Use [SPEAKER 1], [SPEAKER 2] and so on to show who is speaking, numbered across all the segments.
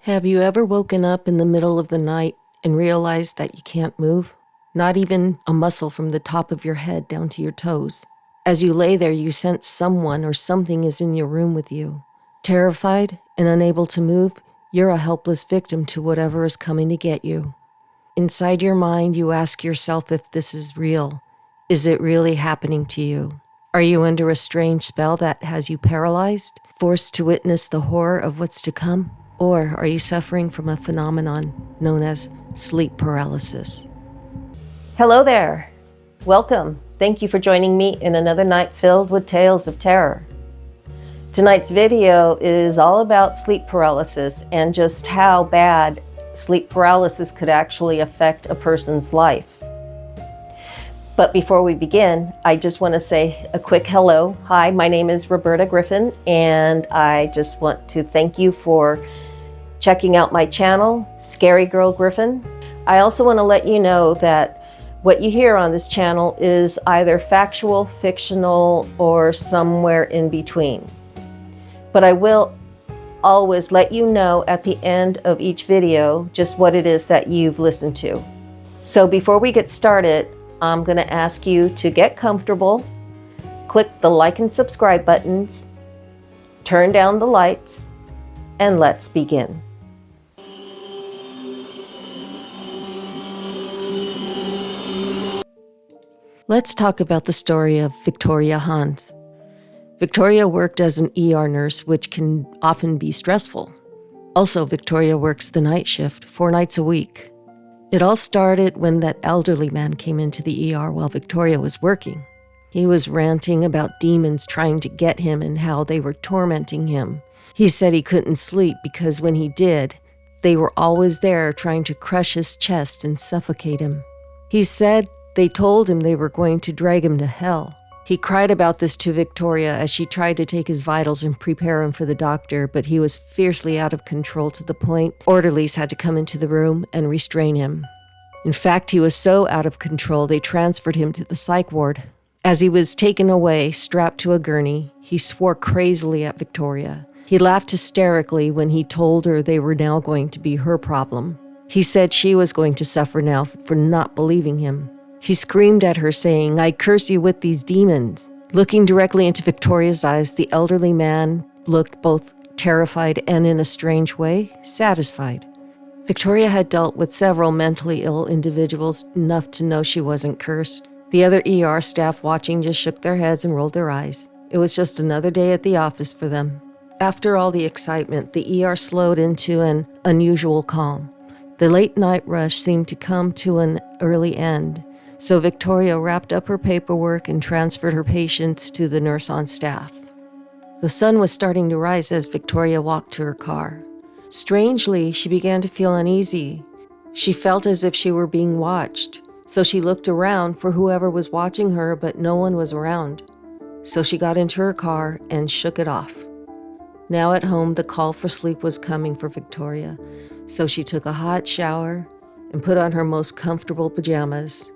[SPEAKER 1] Have you ever woken up in the middle of the night and realized that you can't move? Not even a muscle from the top of your head down to your toes. As you lay there, you sense someone or something is in your room with you. Terrified and unable to move, you're a helpless victim to whatever is coming to get you. Inside your mind, you ask yourself if this is real. Is it really happening to you? Are you under a strange spell that has you paralyzed, forced to witness the horror of what's to come? Or are you suffering from a phenomenon known as sleep paralysis? Hello there. Welcome. Thank you for joining me in another night filled with tales of terror. Tonight's video is all about sleep paralysis and just how bad sleep paralysis could actually affect a person's life. But before we begin, I just want to say a quick hello. Hi, my name is Roberta Griffin, and I just want to thank you for checking out my channel, Scary Girl Griffin. I also want to let you know that what you hear on this channel is either factual, fictional, or somewhere in between. But I will always let you know at the end of each video just what it is that you've listened to. So before we get started, I'm going to ask you to get comfortable, click the like and subscribe buttons, turn down the lights, and let's begin. Let's talk about the story of Victoria Hans. Victoria worked as an ER nurse, which can often be stressful. Also, Victoria works the night shift 4 nights a week. It all started when that elderly man came into the ER while Victoria was working. He was ranting about demons trying to get him and how they were tormenting him. He said he couldn't sleep because when he did, they were always there trying to crush his chest and suffocate him. He said they told him they were going to drag him to hell. He cried about this to Victoria as she tried to take his vitals and prepare him for the doctor, but he was fiercely out of control to the point orderlies had to come into the room and restrain him. In fact, he was so out of control they transferred him to the psych ward. As he was taken away, strapped to a gurney, he swore crazily at Victoria. He laughed hysterically when he told her they were now going to be her problem. He said she was going to suffer now for not believing him. He screamed at her, saying, "I curse you with these demons." Looking directly into Victoria's eyes, the elderly man looked both terrified and, in a strange way, satisfied. Victoria had dealt with several mentally ill individuals enough to know she wasn't cursed. The other ER staff watching just shook their heads and rolled their eyes. It was just another day at the office for them. After all the excitement, the ER slowed into an unusual calm. The late night rush seemed to come to an early end. So Victoria wrapped up her paperwork and transferred her patients to the nurse on staff. The sun was starting to rise as Victoria walked to her car. Strangely, she began to feel uneasy. She felt as if she were being watched, so she looked around for whoever was watching her, but no one was around. So she got into her car and shook it off. Now at home, the call for sleep was coming for Victoria, so she took a hot shower and put on her most comfortable pajamas.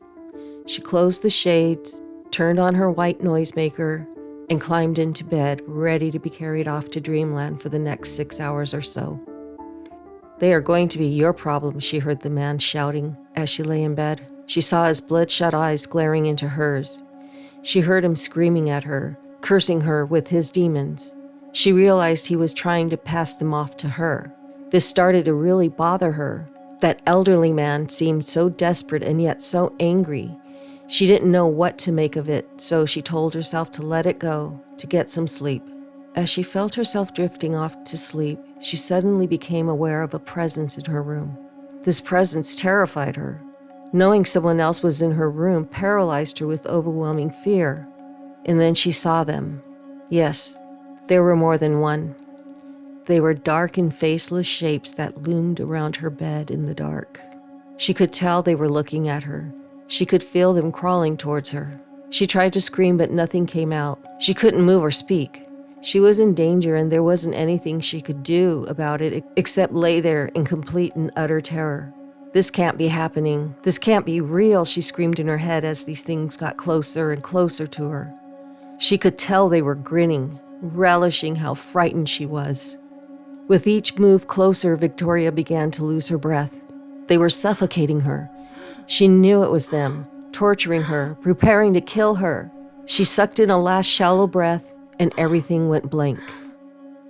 [SPEAKER 1] She closed the shades, turned on her white noisemaker, and climbed into bed, ready to be carried off to dreamland for the next 6 hours or so. "They are going to be your problem," she heard the man shouting as she lay in bed. She saw his bloodshot eyes glaring into hers. She heard him screaming at her, cursing her with his demons. She realized he was trying to pass them off to her. This started to really bother her. That elderly man seemed so desperate and yet so angry. She didn't know what to make of it, so she told herself to let it go, to get some sleep. As she felt herself drifting off to sleep, she suddenly became aware of a presence in her room. This presence terrified her. Knowing someone else was in her room paralyzed her with overwhelming fear. And then she saw them. Yes, there were more than one. They were dark and faceless shapes that loomed around her bed in the dark. She could tell they were looking at her. She could feel them crawling towards her. She tried to scream, but nothing came out. She couldn't move or speak. She was in danger, and there wasn't anything she could do about it except lay there in complete and utter terror. "This can't be happening. This can't be real," she screamed in her head as these things got closer and closer to her. She could tell they were grinning, relishing how frightened she was. With each move closer, Victoria began to lose her breath. They were suffocating her. She knew it was them, torturing her, preparing to kill her. She sucked in a last shallow breath, and everything went blank.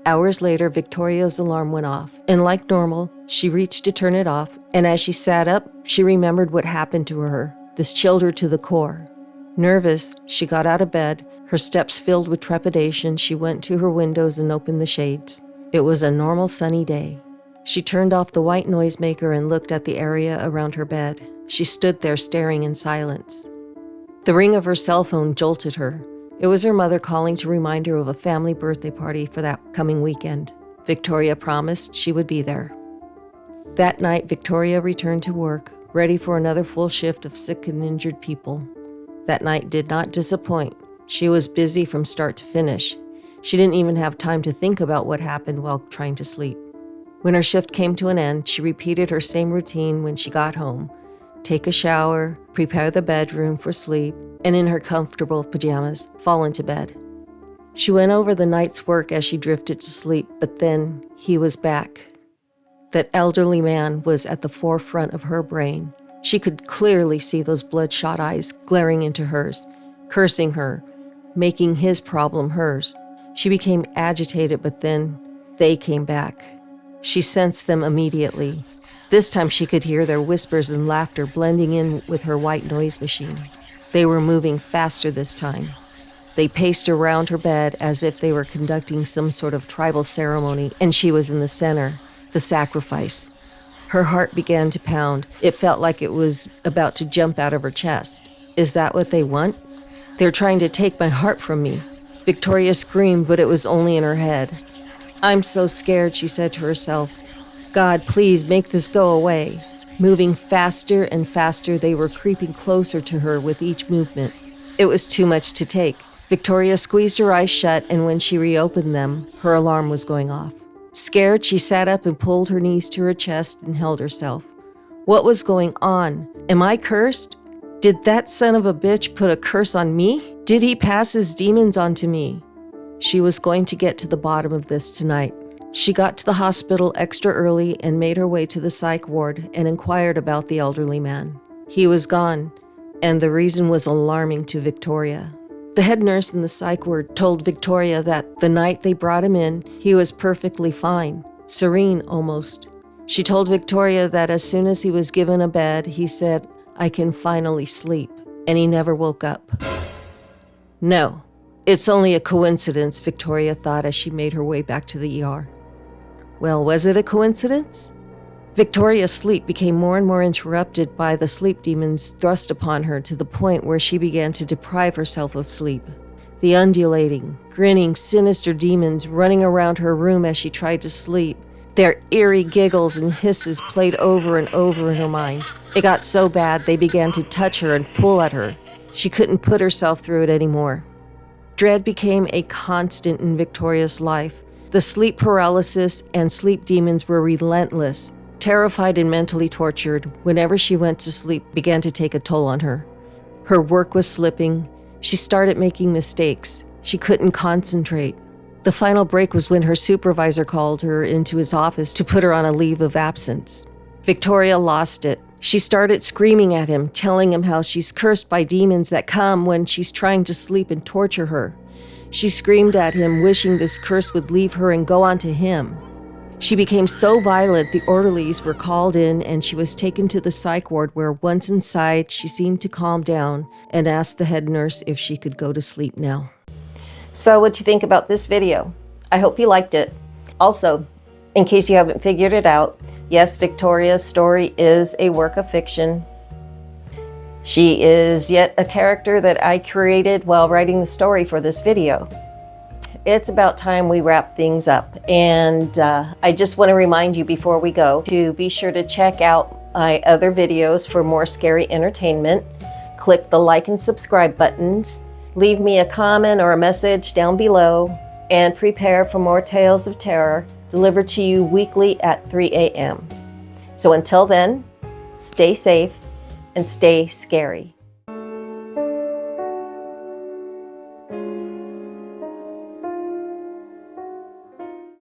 [SPEAKER 1] Hours later, Victoria's alarm went off, and like normal, she reached to turn it off, and as she sat up, she remembered what happened to her. This chilled her to the core. Nervous, she got out of bed, her steps filled with trepidation. She went to her windows and opened the shades. It was a normal sunny day. She turned off the white noisemaker and looked at the area around her bed. She stood there staring in silence. The ring of her cell phone jolted her. It was her mother calling to remind her of a family birthday party for that coming weekend. Victoria promised she would be there. That night, Victoria returned to work, ready for another full shift of sick and injured people. That night did not disappoint. She was busy from start to finish. She didn't even have time to think about what happened while trying to sleep. When her shift came to an end, she repeated her same routine when she got home. Take a shower, prepare the bedroom for sleep, and in her comfortable pajamas, fall into bed. She went over the night's work as she drifted to sleep, but then he was back. That elderly man was at the forefront of her brain. She could clearly see those bloodshot eyes glaring into hers, cursing her, making his problem hers. She became agitated, but then they came back. She sensed them immediately. This time she could hear their whispers and laughter blending in with her white noise machine. They were moving faster this time. They paced around her bed as if they were conducting some sort of tribal ceremony, and she was in the center, the sacrifice. Her heart began to pound. It felt like it was about to jump out of her chest. Is that what they want? They're trying to take my heart from me. Victoria screamed, but it was only in her head. I'm so scared, she said to herself. God, please make this go away. Moving faster and faster, they were creeping closer to her with each movement. It was too much to take. Victoria squeezed her eyes shut, and when she reopened them, her alarm was going off. Scared, she sat up and pulled her knees to her chest and held herself. What was going on? Am I cursed? Did that son of a bitch put a curse on me? Did he pass his demons onto me? She was going to get to the bottom of this tonight. She got to the hospital extra early and made her way to the psych ward and inquired about the elderly man. He was gone, and the reason was alarming to Victoria. The head nurse in the psych ward told Victoria that the night they brought him in, he was perfectly fine, serene almost. She told Victoria that as soon as he was given a bed, he said, I can finally sleep, and he never woke up. No, it's only a coincidence, Victoria thought as she made her way back to the ER. Well, was it a coincidence? Victoria's sleep became more and more interrupted by the sleep demons thrust upon her to the point where she began to deprive herself of sleep. The undulating, grinning, sinister demons running around her room as she tried to sleep. Their eerie giggles and hisses played over and over in her mind. It got so bad they began to touch her and pull at her. She couldn't put herself through it anymore. Dread became a constant in Victoria's life. The sleep paralysis and sleep demons were relentless. Terrified and mentally tortured, whenever she went to sleep began to take a toll on her. Her work was slipping. She started making mistakes. She couldn't concentrate. The final break was when her supervisor called her into his office to put her on a leave of absence. Victoria lost it. She started screaming at him, telling him how she's cursed by demons that come when she's trying to sleep and torture her. She screamed at him, wishing this curse would leave her and go on to him. She became so violent, the orderlies were called in and she was taken to the psych ward where once inside, she seemed to calm down and asked the head nurse if she could go to sleep now. So what'd you think about this video? I hope you liked it. Also, in case you haven't figured it out, yes, Victoria's story is a work of fiction. She is yet a character that I created while writing the story for this video. It's about time we wrap things up, and I just want to remind you before we go to be sure to check out my other videos for more scary entertainment. Click the like and subscribe buttons, leave me a comment or a message down below, and prepare for more tales of terror delivered to you weekly at 3 a.m. So until then, stay safe and stay scary.